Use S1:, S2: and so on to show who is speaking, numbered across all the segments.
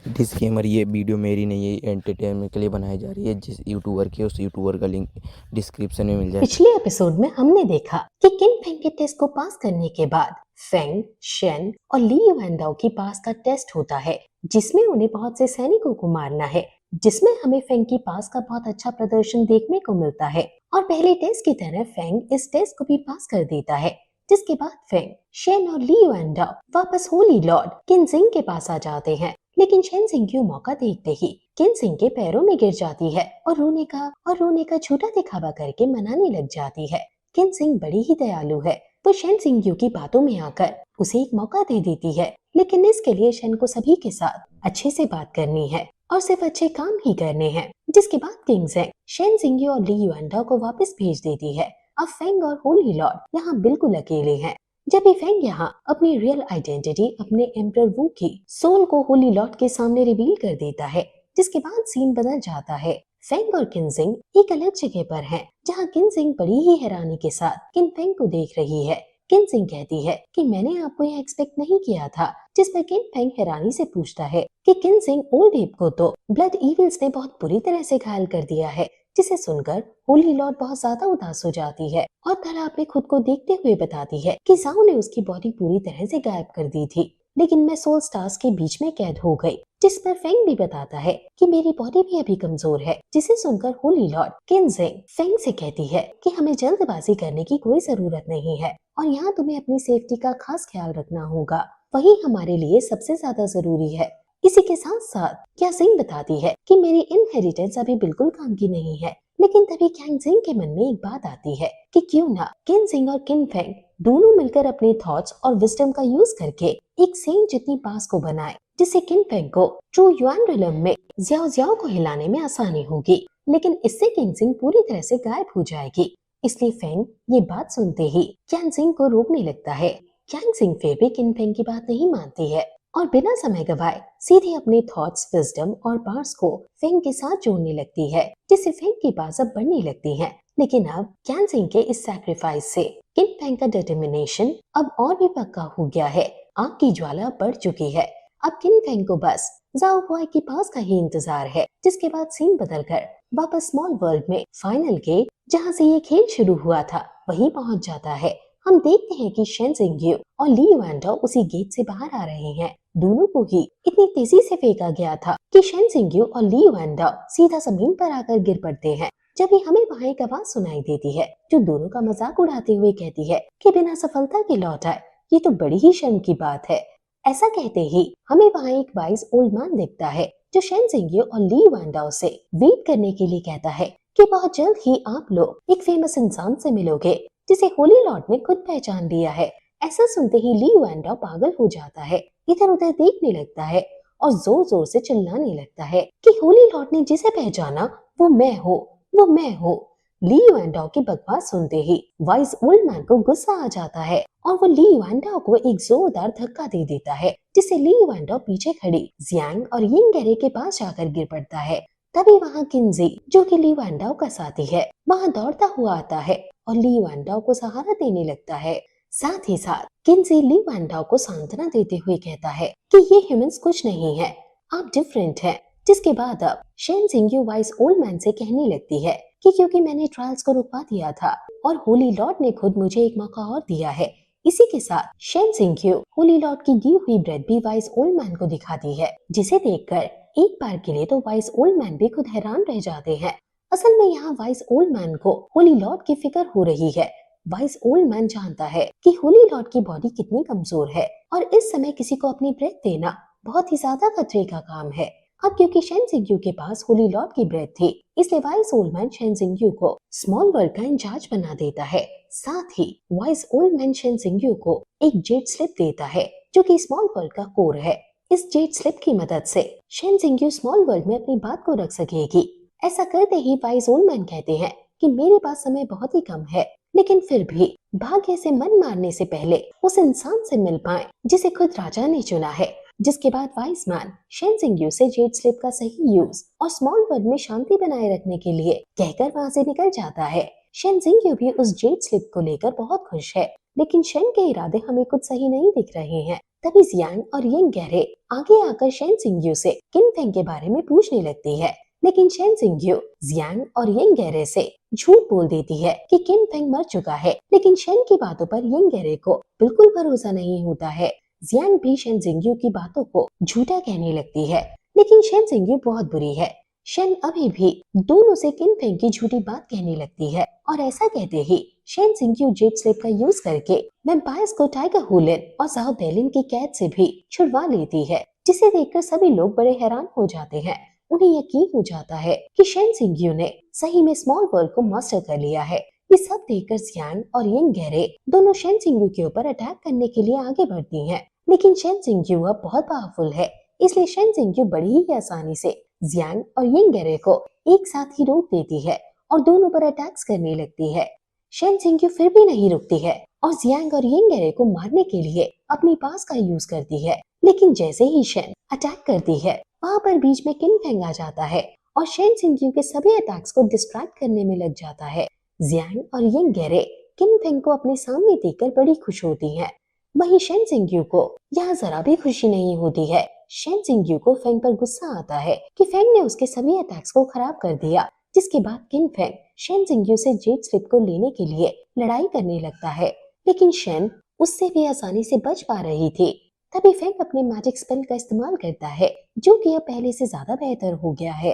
S1: Disclaimer, ये video मेरी नहीं है, एंटरटेनमेंट के लिए बनाई जा रही है। जिस यूट्यूबर की उस यूट्यूबर का लिंक डिस्क्रिप्शन में मिल जाए।
S2: पिछले एपिसोड में हमने देखा कि किन फेंग के टेस्ट को पास करने के बाद फेंग, शेन और ली युआनडाओ की पास का टेस्ट होता है, जिसमें उन्हें बहुत से सैनिकों को मारना है, जिसमें हमें फेंग की पास का बहुत अच्छा प्रदर्शन देखने को मिलता है। और पहले टेस्ट की तरह फेंग इस टेस्ट को भी पास कर देता है, जिसके बाद फेंग, शेन और ली युआनडाओ वापस होली लॉर्ड किनजिंग के पास आ जाते हैं। लेकिन शेन जिंग मौका देखते ही किन सिंह के पैरों में गिर जाती है और रोने का झूठा दिखावा करके मनाने लग जाती है। किन सिंह बड़ी ही दयालु है, वो शेन सिंह की बातों में आकर उसे एक मौका दे देती है, लेकिन इसके लिए शेन को सभी के साथ अच्छे से बात करनी है और सिर्फ अच्छे काम ही करने हैं। जिसके बाद किंग जेंग शेन सिंह और ली युआनडाओ को वापस भेज देती है। अब फेंग और होली लॉर्ड यहाँ बिल्कुल अकेले हैं। जब भी फेंग यहाँ अपनी रियल आइडेंटिटी अपने एम्परर वू की सोल को होली लॉर्ड के सामने रिवील कर देता है, जिसके बाद सीन बदल जाता है। फेंग और किनजिंग एक अलग जगह पर हैं, जहाँ किनजिंग बड़ी ही हैरानी के साथ किन फेंग को देख रही है। किनजिंग कहती है कि मैंने आपको यह एक्सपेक्ट नहीं किया था, जिस पर किन फेंग हैरानी से पूछता है कि किनजिंग ओल्ड एप को तो ब्लड इविल्स ने बहुत बुरी तरह से घायल कर दिया है। जिसे सुनकर होली लॉर्ड बहुत ज्यादा उदास हो जाती है और तालाब में खुद को देखते हुए बताती है कि जाओ ने उसकी बॉडी पूरी तरह से गायब कर दी थी, लेकिन मैं सोल स्टार्स के बीच में कैद हो गई। जिस पर फेंग भी बताता है कि मेरी बॉडी भी अभी कमजोर है। जिसे सुनकर होली लॉर्ड किनजिंग फेंग से कहती है कि हमें जल्दबाजी करने की कोई जरूरत नहीं है और यहाँ तुम्हें अपनी सेफ्टी का खास ख्याल रखना होगा, वही हमारे लिए सबसे ज्यादा जरूरी है। इसी के साथ साथ क्या सिंह बताती है कि मेरी इनहेरिटेंस अभी बिल्कुल काम की नहीं है। लेकिन तभी कैंग जिंग के मन में एक बात आती है कि क्यों ना किन सिंह और किन फेंग दोनों मिलकर अपने थॉट्स और विजडम का यूज करके एक सेंट जितनी पास को बनाए, जिससे किन फेंग को ट्रू युआन रिलम में जियाओ जियाओ को हिलाने में आसानी होगी, लेकिन इससे किंग जिंग पूरी तरह से गायब हो जाएगी। इसलिए फेंग ये बात सुनते ही कैंग जिंग को रोकने लगता है। कैंग जिंग फिर भी किन फेंग की बात नहीं मानती है और बिना समय गवाए सीधे अपने थॉट्स, विजडम और पावर्स को फेंग के साथ जोड़ने लगती है, जिससे फेंग की पावर्स अब बढ़ने लगती हैं। लेकिन अब कैंग जिंग के इस सैक्रिफाइस से किन फेंग का डिटर्मिनेशन अब और भी पक्का हो गया है। आग की ज्वाला बढ़ चुकी है। अब किन फेंग को बस जाओ हुआ की पास का ही इंतजार है। जिसके बाद सीन बदलकर वापस स्मॉल वर्ल्ड में फाइनल गेट, जहाँ से ये खेल शुरू हुआ था, वहीं पहुंच जाता है। हम देखते हैं कि शेन जिंग और ली युआनडाओ उसी गेट से बाहर आ रहे हैं। दोनों को ही इतनी तेजी से फेंका गया था कि शेन जिंग और ली युआनडाओ सीधा जमीन पर आकर गिर पड़ते हैं। जब भी हमें वहाँ एक आवाज सुनाई देती है जो दोनों का मजाक उड़ाते हुए कहती है कि बिना सफलता के लौट आए, ये तो बड़ी ही शर्म की बात है। ऐसा कहते ही हमें वहाँ एक वाइज ओल्ड मैन दिखता है जो शेन जिंग और ली युआनडाओ से वेट करने के लिए कहता है कि बहुत जल्द ही आप लोग एक फेमस इंसान से मिलोगे, जिसे होली लॉर्ड ने खुद पहचान लिया है। ऐसा सुनते ही ली युआनडाओ पागल हो जाता है, इधर उधर देखने लगता है और जोर जोर से चिल्लाने लगता है कि होली लॉर्ड ने जिसे पहचाना वो मैं हूँ, वो मैं हूँ। ली युआनडाओ की बकवास सुनते ही वाइज ओल्ड मैन को गुस्सा आ जाता है और वो ली युआनडाओ को एक जोरदार धक्का दे देता है, जिससे ली युआनडाओ पीछे खड़ी जियांग और यिंगेरे के पास जाकर गिर पड़ता है। तभी वहाँ किंजी, जो कि ली युआनडाओ का साथी है, वहाँ दौड़ता हुआ आता है और ली युआनडाओ को सहारा देने लगता है। साथ ही साथ किंजी ली युआनडाओ को सांत्वना देते हुए कहता है कि ये ह्यूमंस कुछ नहीं है, आप डिफरेंट हैं। जिसके बाद अब शेन जिंग वाइस ओल्ड मैन से कहने लगती है कि क्योंकि मैंने ट्रायल्स को रुकवा दिया था और होली लॉर्ड ने खुद मुझे एक मौका और दिया है। इसी के साथ शेन जिंग होली लॉर्ड की दी हुई ब्रेड भी वाइस ओल्ड मैन को दिखाती है, जिसे देखकर एक बार के लिए तो वाइस ओल्ड मैन भी खुद हैरान रह जाते हैं। असल में यहाँ वाइस ओल्ड मैन को होली लॉर्ड की फिक्र हो रही है। वाइस ओल्ड मैन जानता है कि होली लॉर्ड की बॉडी कितनी कमजोर है और इस समय किसी को अपनी ब्रेथ देना बहुत ही ज्यादा खतरे का काम है। अब क्योंकि शेन जिंग के पास होली लॉर्ड की ब्रेथ थी, इसलिए वाइस ओल्ड मैन शेन जिंग को स्मॉल वर्ल्ड का इंचार्ज बना देता है। साथ ही वाइस ओल्ड मैन शेन जिंग को एक जेट स्लिप देता है, जो कि स्मॉल वर्ल्ड का कोर है। इस जेट स्लिप की मदद से शेन जिंग स्मॉल वर्ल्ड में अपनी बात को रख सकेगी। ऐसा करते ही वाइस ओल्ड मैन कहते हैं कि मेरे पास समय बहुत ही कम है, लेकिन फिर भी भाग्य से मन मारने से पहले उस इंसान से मिल पाए जिसे खुद राजा ने चुना है। जिसके बाद वाइस मैन शेन जिंग से जेट स्लिप का सही यूज और स्मॉल वर्ल्ड में शांति बनाए रखने के लिए कहकर वहां से निकल जाता है। शेन जिंग भी उस जेट स्लिप को लेकर बहुत खुश है, लेकिन शेन के इरादे हमें कुछ सही नहीं दिख रहे हैं। तभी जियांग और यंग गहरे आगे आकर शेन सिंग्यू से किन फेंग के बारे में पूछने लगती है, लेकिन शेन सिंग्यू जियांग और यंग गहरे से झूठ बोल देती है कि किन फेंग मर चुका है, लेकिन शेन की बातों पर यंग गहरे को बिल्कुल भरोसा नहीं होता है। जियांग भी शेन सिंग्यू की बातों को झूठा कहने लगती है, लेकिन शेन सिंग्यू बहुत बुरी है। शेन अभी भी दोनों से किन फेंग की झूठी बात कहने लगती है और ऐसा कहते ही शेन सिंग्यू जेड स्लिप का यूज करके वैम्पायर्स को टाइगर हुलिन और ज़ाओ देलिन की कैद से भी छुड़वा लेती है, जिसे देखकर सभी लोग बड़े हैरान हो जाते हैं। उन्हें यकीन हो जाता है कि शेन सिंग्यू ने सही में स्मॉल वर्ल्ड को मास्टर कर लिया है। ये सब देखकर जियांग और यंग गहरे दोनों शेन सिंग्यू के ऊपर अटैक करने के लिए आगे बढ़ती हैं, लेकिन शेन सिंग्यू अब बहुत पावरफुल है, इसलिए शेन सिंग्यू बड़ी ही आसानी से जियांग और यंग गहरे को एक साथ ही रोक देती है और दोनों पर अटैक्स करने लगती है। शेन सिंग्यू फिर भी नहीं रुकती है और जियांग और यंग गहरे को मारने के लिए अपनी पास का यूज करती है, लेकिन जैसे ही शेन अटैक करती है वहाँ पर बीच में किन फेंग आ जाता है और शेन सिंग्यू के सभी अटैक्स को डिस्ट्रैक्ट करने में लग जाता है। जियांग और यंग गहरे किन फेंग को अपने सामने देखकर बड़ी खुश होती हैं। वहीं शेन सिंग्यू को यहाँ जरा भी खुशी नहीं होती है। शेन सिंग्यू को फेंग पर गुस्सा आता है कि फेंग ने उसके सभी अटैक्स को खराब कर दिया, जिसके बाद किन फेंग शेन सिंग्यू से जेड स्लिप को लेने के लिए लड़ाई करने लगता है, लेकिन शेन उससे भी आसानी से बच पा रही थी। तभी फेंग अपने मैजिक स्पेल का इस्तेमाल करता है, जो कि अब पहले से ज्यादा बेहतर हो गया है।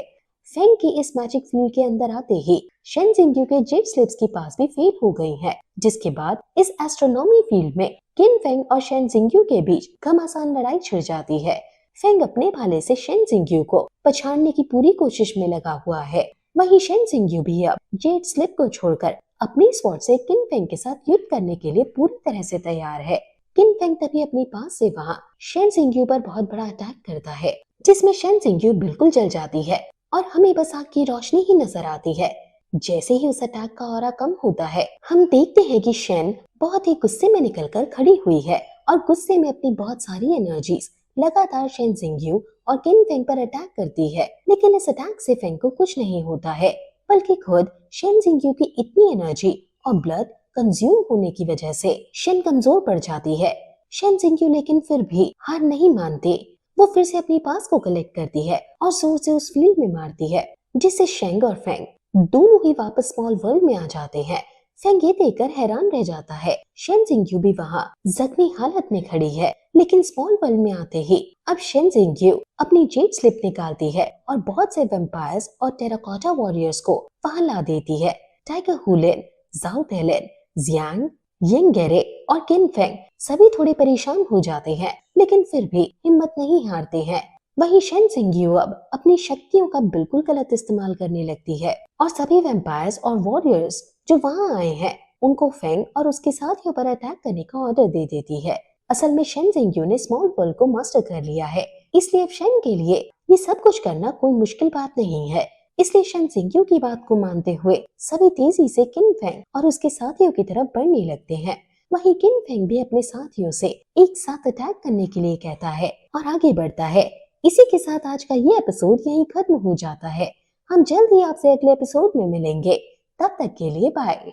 S2: फेंग की इस मैजिक फील्ड के अंदर आते ही शेन सिंग्यू के जेड स्लिप्स की पास भी फेल हो गई है, जिसके बाद इस एस्ट्रोनॉमी फील्ड में किन फेंग और शेन सिंग्यू के बीच घमासान लड़ाई छिड़ जाती है। फेंग अपने भाले से शेन सिंग्यू को पछाड़ने की पूरी कोशिश में लगा हुआ है। वहीं शेन सिंग्यू भी अब जेड स्लिप को छोड़कर अपनी स्वॉर्ड से किन फेंग के साथ युद्ध करने के लिए पूरी तरह से तैयार है। किन फेंग तभी अपनी पास से वहां शेन सिंग्यू पर बहुत बड़ा अटैक करता है, जिसमें शेन सिंग्यू बिल्कुल जल जाती है और हमें बस आग की रोशनी ही नजर आती है। जैसे ही उस अटैक का ऑरा कम होता है, हम देखते हैं कि शेन बहुत ही गुस्से में निकलकर खड़ी हुई है और गुस्से में अपनी बहुत सारी एनर्जीज लगातार शेन सिंग्यू और किन फेंग पर अटैक करती है, लेकिन इस अटैक से फेंग को कुछ नहीं होता है, बल्कि खुद शेन सिंग्यू की इतनी एनर्जी और ब्लड कंज्यूम होने की वजह से शेन कमजोर पड़ जाती है। शेन सिंग्यू लेकिन फिर भी हार नहीं मानती। वो फिर से अपनी पास को कलेक्ट करती है और जोर से उस फील्ड में मारती है, जिससे शेंग और फेंग दोनों ही वापस स्मॉल वर्ल्ड में आ जाते हैं। फेंग ये देखकर हैरान रह जाता है। शेन सिंग्यू भी वहाँ जख्मी हालत में खड़ी है, लेकिन स्मॉल वर्ल्ड में आते ही अब शेन सिंग्यू अपनी जेड स्लिप निकालती है और बहुत से वैम्पायर्स और टेराकोटा वॉरियर्स को वहाँ ला देती है। टाइगर हुलिन, ज़ाओ देलिन, जियांग, यंग गहरे और किन फेंग सभी थोड़े परेशान हो जाते हैं, लेकिन फिर भी हिम्मत नहीं हारते हैं। वहीं शेन सिंग्यू अब अपनी शक्तियों का बिल्कुल गलत इस्तेमाल करने लगती है और सभी वैम्पायर्स और वॉरियर्स जो वहाँ आए हैं उनको फेंग और उसके साथियों पर अटैक करने का ऑर्डर दे देती है। असल में शेन सिंग्यू ने स्मॉल वर्ल्ड को मास्टर कर लिया है, इसलिए अब शेन के लिए ये सब कुछ करना कोई मुश्किल बात नहीं है। इसलिए शेन सिंग्यू की बात को मानते हुए सभी तेजी से किन फेंग और उसके साथियों की तरफ बढ़ने लगते हैं। वहीं किन फेंग भी अपने साथियों से एक साथ अटैक करने के लिए कहता है और आगे बढ़ता है। इसी के साथ आज का ये एपिसोड यहीं खत्म हो जाता है। हम जल्द ही आपसे अगले एपिसोड में मिलेंगे। तब तक के लिए बाय।